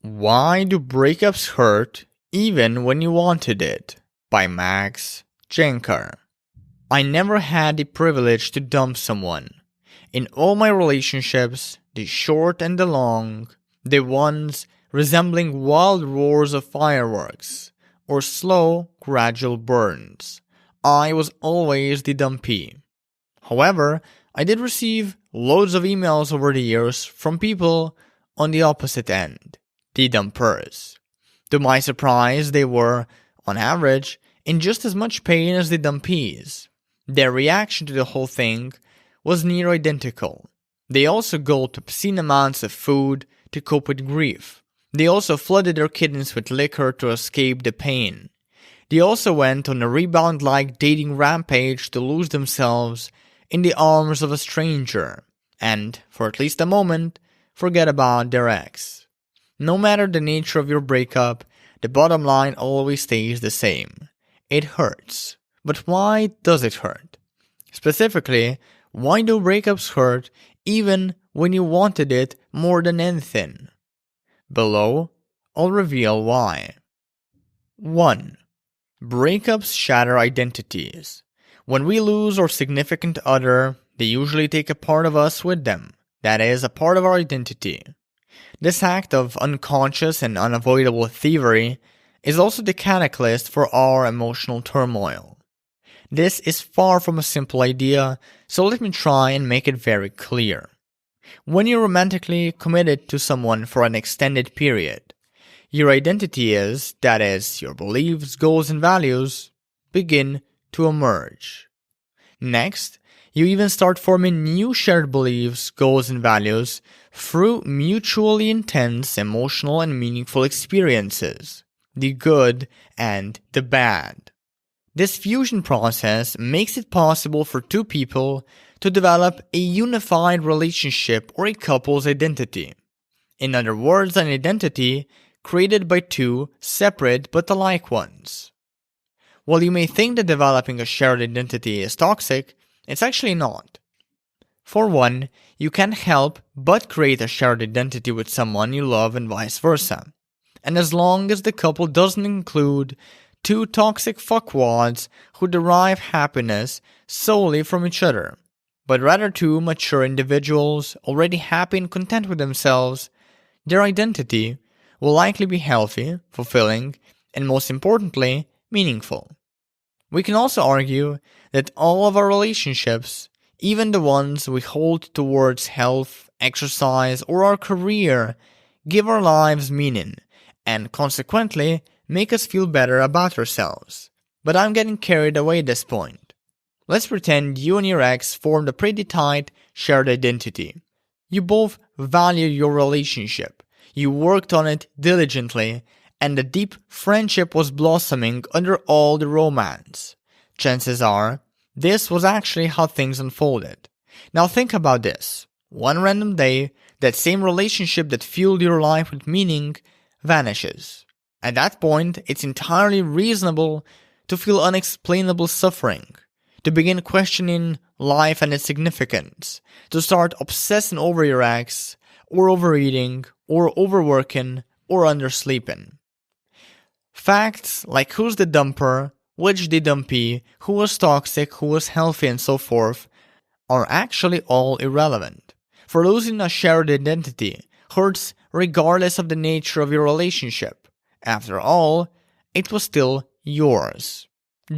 Why do breakups hurt even when you wanted it? By Jancar. I never had the privilege to dump someone. In all my relationships, the short and the long, the ones resembling wild roars of fireworks, or slow, gradual burns, I was always the dumpee. However, I did receive loads of emails over the years from people on the opposite end, the dumpers. To my surprise, they were, on average, in just as much pain as the dumpees. Their reaction to the whole thing was near identical. They also gulped obscene amounts of food to cope with grief. They also flooded their kittens with liquor to escape the pain. They also went on a rebound-like dating rampage to lose themselves in the arms of a stranger, and, for at least a moment, forget about their ex. No matter the nature of your breakup, the bottom line always stays the same. It hurts. But why does it hurt? Specifically, why do breakups hurt even when you wanted it more than anything? Below, I'll reveal why. 1. Breakups shatter identities. When we lose our significant other, they usually take a part of us with them, that is, a part of our identity. This act of unconscious and unavoidable thievery is also the catalyst for our emotional turmoil. This is far from a simple idea, so let me try and make it very clear. When you're romantically committed to someone for an extended period, your identity is, that is, your beliefs, goals, and values, begin to emerge. Next, you even start forming new shared beliefs, goals, and values through mutually intense, emotional, and meaningful experiences, the good and the bad. This fusion process makes it possible for two people to develop a unified relationship or a couple's identity. In other words, an identity created by two separate but alike ones. While you may think that developing a shared identity is toxic, it's actually not. For one, you can't help but create a shared identity with someone you love and vice versa. And as long as the couple doesn't include two toxic fuckwads who derive happiness solely from each other, but rather two mature individuals already happy and content with themselves, their identity will likely be healthy, fulfilling, and most importantly, meaningful. We can also argue that all of our relationships, even the ones we hold towards health, exercise, or our career, give our lives meaning, and consequently make us feel better about ourselves. But I'm getting carried away at this point. Let's pretend you and your ex formed a pretty tight shared identity. You both value your relationship. You worked on it diligently, and a deep friendship was blossoming under all the romance. Chances are, this was actually how things unfolded. Now think about this. One random day, that same relationship that fueled your life with meaning vanishes. At that point, it's entirely reasonable to feel unexplainable suffering, to begin questioning life and its significance, to start obsessing over your ex, or overeating, or overworking, or undersleeping. Facts like who's the dumper, which the dumpee, who was toxic, who was healthy, and so forth, are actually all irrelevant. For losing a shared identity hurts regardless of the nature of your relationship. After all, it was still yours.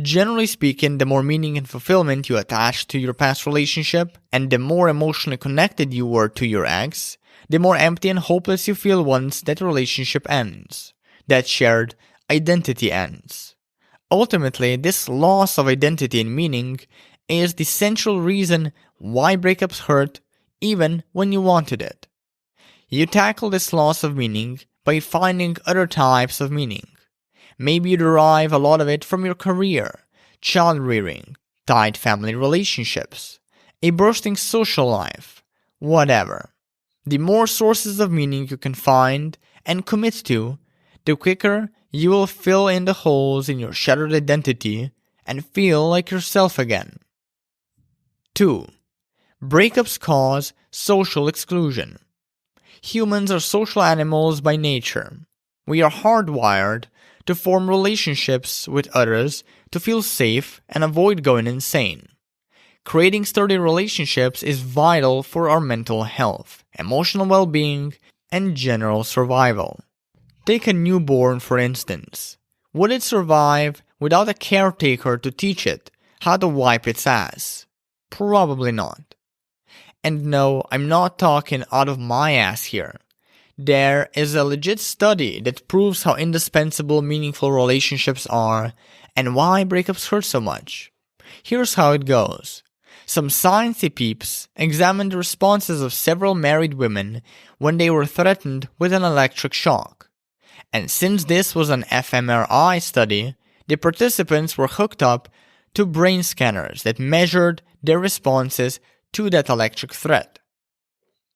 Generally speaking, the more meaning and fulfillment you attach to your past relationship, and the more emotionally connected you were to your ex, the more empty and hopeless you feel once that relationship ends. That shared identity ends. Ultimately, this loss of identity and meaning is the central reason why breakups hurt even when you wanted it. You tackle this loss of meaning by finding other types of meaning. Maybe you derive a lot of it from your career, child rearing, tight family relationships, a bursting social life, whatever. The more sources of meaning you can find and commit to, the quicker you will fill in the holes in your shattered identity and feel like yourself again. 2. Breakups cause social exclusion. Humans are social animals by nature. We are hardwired to form relationships with others to feel safe and avoid going insane. Creating sturdy relationships is vital for our mental health, emotional well-being, and general survival. Take a newborn, for instance. Would it survive without a caretaker to teach it how to wipe its ass? Probably not. And no, I'm not talking out of my ass here. There is a legit study that proves how indispensable meaningful relationships are and why breakups hurt so much. Here's how it goes. Some sciencey peeps examined the responses of several married women when they were threatened with an electric shock. And since this was an fMRI study, the participants were hooked up to brain scanners that measured their responses to that electric threat.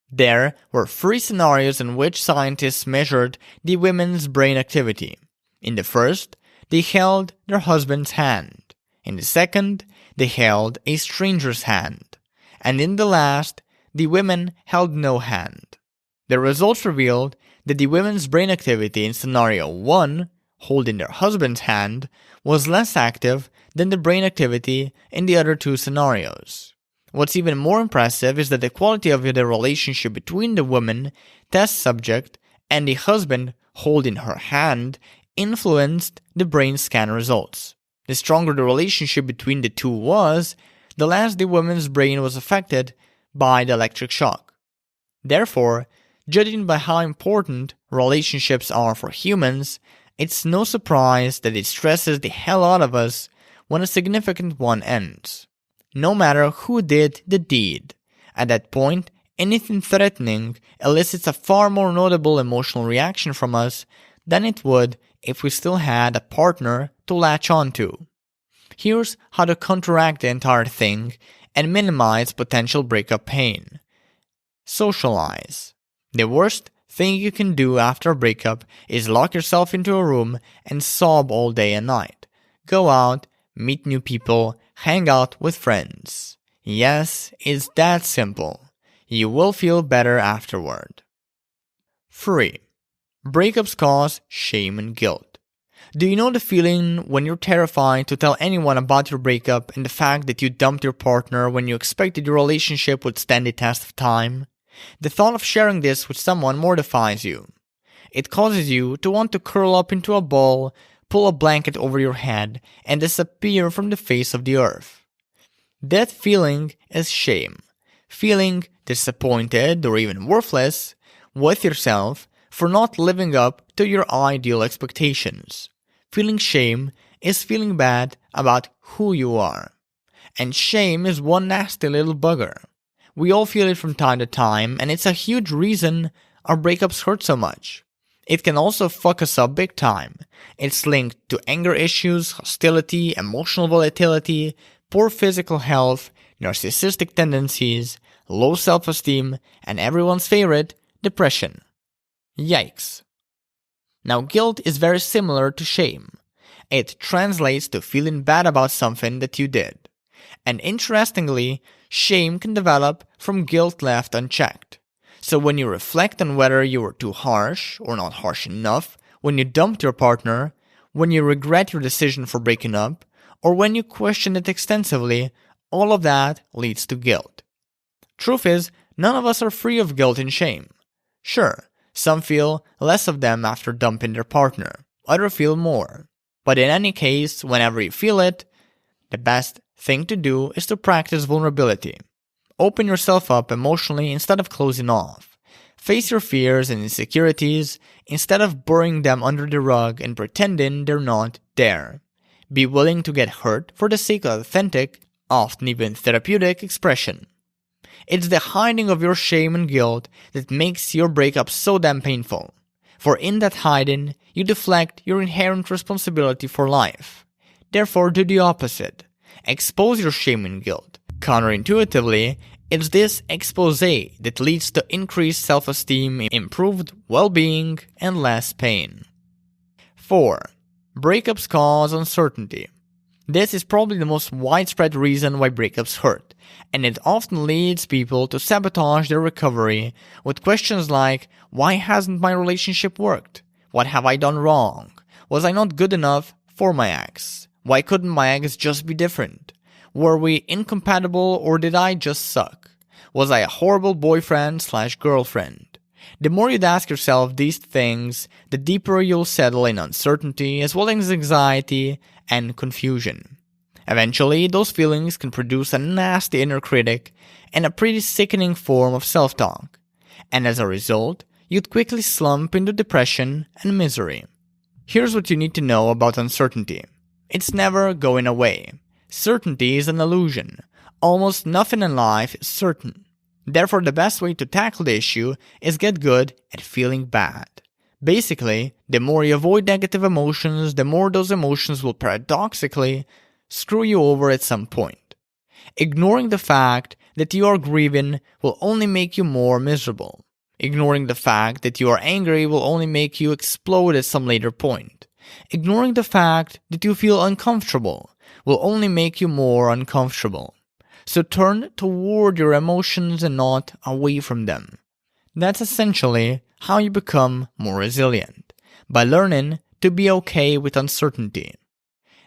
There were 3 scenarios in which scientists measured the women's brain activity. In the first, they held their husband's hand. In the second, they held a stranger's hand. And in the last, the women held no hand. The results revealed that the women's brain activity in scenario 1, holding their husband's hand, was less active than the brain activity in the other 2 scenarios. What's even more impressive is that the quality of the relationship between the woman, test subject, and the husband holding her hand influenced the brain scan results. The stronger the relationship between the two was, the less the woman's brain was affected by the electric shock. Therefore, judging by how important relationships are for humans, it's no surprise that it stresses the hell out of us when a significant one ends. No matter who did the deed. At that point, anything threatening elicits a far more notable emotional reaction from us than it would if we still had a partner to latch onto. Here's how to counteract the entire thing and minimize potential breakup pain. Socialize. The worst thing you can do after a breakup is lock yourself into a room and sob all day and night. Go out, meet new people, hang out with friends. Yes, it's that simple. You will feel better afterward. 3. Breakups cause shame and guilt. Do you know the feeling when you're terrified to tell anyone about your breakup and the fact that you dumped your partner when you expected your relationship would stand the test of time? The thought of sharing this with someone mortifies you. It causes you to want to curl up into a ball, pull a blanket over your head, and disappear from the face of the earth. That feeling is shame. Feeling disappointed or even worthless with yourself for not living up to your ideal expectations. Feeling shame is feeling bad about who you are. And shame is one nasty little bugger. We all feel it from time to time, and it's a huge reason our breakups hurt so much. It can also fuck us up big time. It's linked to anger issues, hostility, emotional volatility, poor physical health, narcissistic tendencies, low self-esteem, and everyone's favorite, depression. Yikes. Now, guilt is very similar to shame. It translates to feeling bad about something that you did. And interestingly, shame can develop from guilt left unchecked. So when you reflect on whether you were too harsh or not harsh enough, when you dumped your partner, when you regret your decision for breaking up, or when you question it extensively, all of that leads to guilt. Truth is, none of us are free of guilt and shame. Sure, some feel less of them after dumping their partner, others feel more. But in any case, whenever you feel it, the best thing to do is to practice vulnerability. Open yourself up emotionally instead of closing off. Face your fears and insecurities instead of burying them under the rug and pretending they're not there. Be willing to get hurt for the sake of authentic, often even therapeutic expression. It's the hiding of your shame and guilt that makes your breakup so damn painful. For in that hiding, you deflect your inherent responsibility for life. Therefore, do the opposite. Expose your shame and guilt. Counterintuitively, it's this expose that leads to increased self-esteem, improved well-being, and less pain. 4. Breakups cause uncertainty. This is probably the most widespread reason why breakups hurt, and it often leads people to sabotage their recovery with questions like, why hasn't my relationship worked? What have I done wrong? Was I not good enough for my ex? Why couldn't my ex just be different? Were we incompatible or did I just suck? Was I a horrible boyfriend/girlfriend? The more you'd ask yourself these things, the deeper you'll settle in uncertainty as well as anxiety and confusion. Eventually, those feelings can produce a nasty inner critic and a pretty sickening form of self-talk. And as a result, you'd quickly slump into depression and misery. Here's what you need to know about uncertainty. It's never going away. Certainty is an illusion. Almost nothing in life is certain. Therefore, the best way to tackle the issue is get good at feeling bad. Basically, the more you avoid negative emotions, the more those emotions will paradoxically screw you over at some point. Ignoring the fact that you are grieving will only make you more miserable. Ignoring the fact that you are angry will only make you explode at some later point. Ignoring the fact that you feel uncomfortable will only make you more uncomfortable. So turn toward your emotions and not away from them. That's essentially how you become more resilient, by learning to be okay with uncertainty.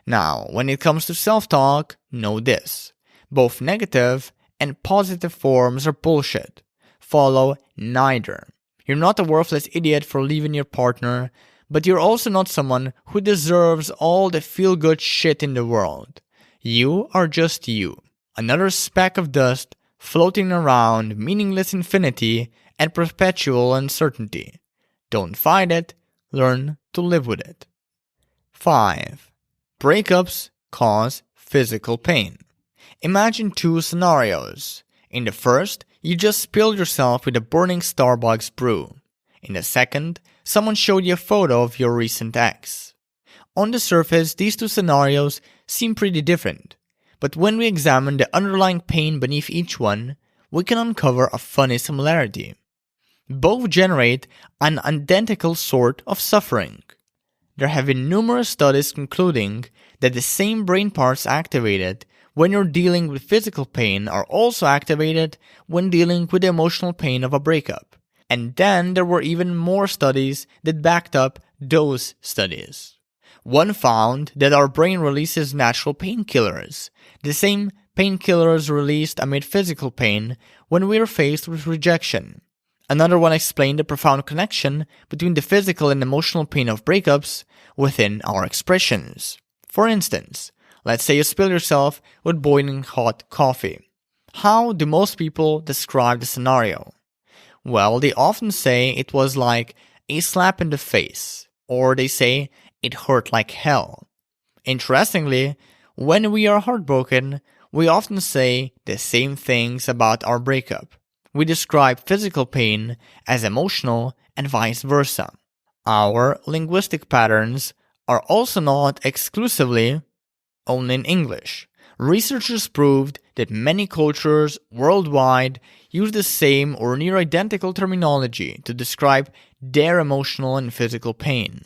Now, when it comes to self-talk, know this. Both negative and positive forms are bullshit. Follow neither. You're not a worthless idiot for leaving your partner, but you're also not someone who deserves all the feel-good shit in the world. You are just you. Another speck of dust floating around meaningless infinity and perpetual uncertainty. Don't fight it, learn to live with it. 5. Breakups cause physical pain. Imagine two scenarios. In the first, you just spilled yourself with a burning Starbucks brew. In the second, someone showed you a photo of your recent ex. On the surface, these two scenarios seem pretty different. But when we examine the underlying pain beneath each one, we can uncover a funny similarity. Both generate an identical sort of suffering. There have been numerous studies concluding that the same brain parts activated when you're dealing with physical pain are also activated when dealing with the emotional pain of a breakup. And then there were even more studies that backed up those studies. One found that our brain releases natural painkillers, the same painkillers released amid physical pain when we are faced with rejection. Another one explained the profound connection between the physical and emotional pain of breakups within our expressions. For instance, let's say you spill yourself with boiling hot coffee. How do most people describe the scenario? Well, they often say it was like a slap in the face, or they say it hurt like hell. Interestingly, when we are heartbroken, we often say the same things about our breakup. We describe physical pain as emotional and vice versa. Our linguistic patterns are also not exclusively only in English. Researchers proved that many cultures worldwide use the same or near identical terminology to describe their emotional and physical pain.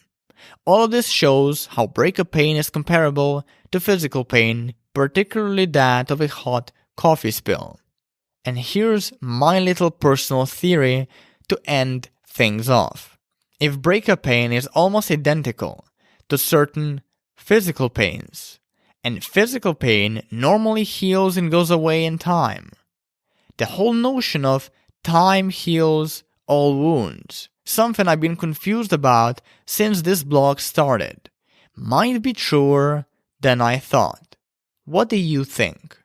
All of this shows how breakup pain is comparable to physical pain, particularly that of a hot coffee spill. And here's my little personal theory to end things off. If breakup pain is almost identical to certain physical pains, and physical pain normally heals and goes away in time, the whole notion of time heals all wounds, something I've been confused about since this blog started, might be truer than I thought. What do you think?